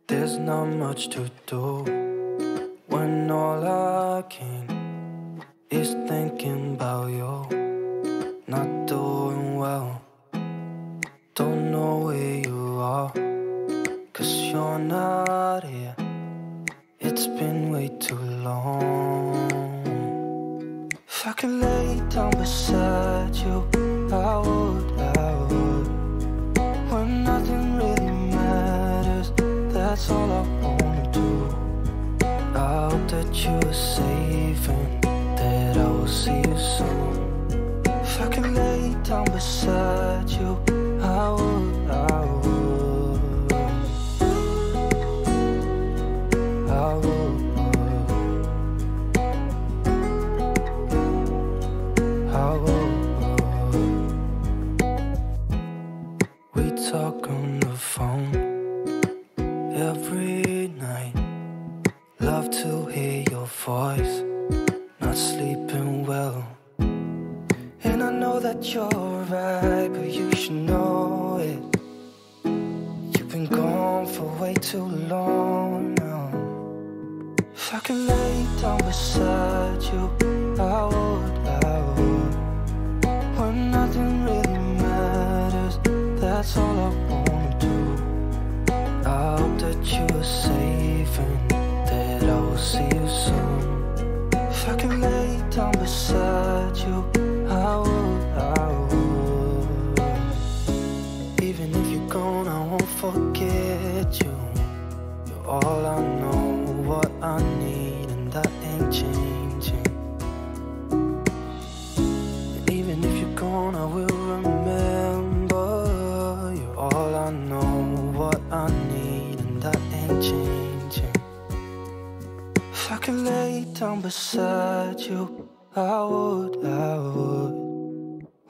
There's not much to do when all I can is thinking about you. Not doing well, don't know where you are, 'cause you're not here. It's been way too long. If I could lay down beside you, I would. When nothing really matters, that's all I wanna do. I hope that you are safe and that I will see you soon. If I could lay down beside you, I would. We talk on the phone every night. Love to hear your voice. Not sleeping well, and I know that you're right, but you should know it. You've been gone for way too long now. If I could lay down beside you, I would. When nothing really matters, that's all I wanna do. I hope that you are safe and that I will see you soon. If I could lay down beside you, I would. Even if you're gone, I won't forget you. You're all I know, what I need, and that ain't changing. And even if you're gone, I will remember. You're all I know, what I need, and that ain't changing. If I could lay down beside you, I would.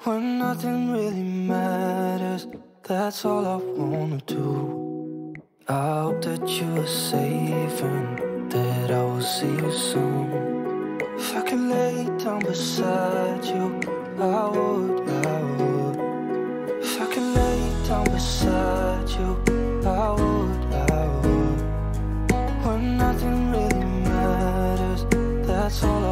When nothing really matters, that's all I wanna do. I hope that you are safe and that I will see you soon. If I could lay down beside you, I would. If I could lay down beside you, I would. When nothing really matters, that's all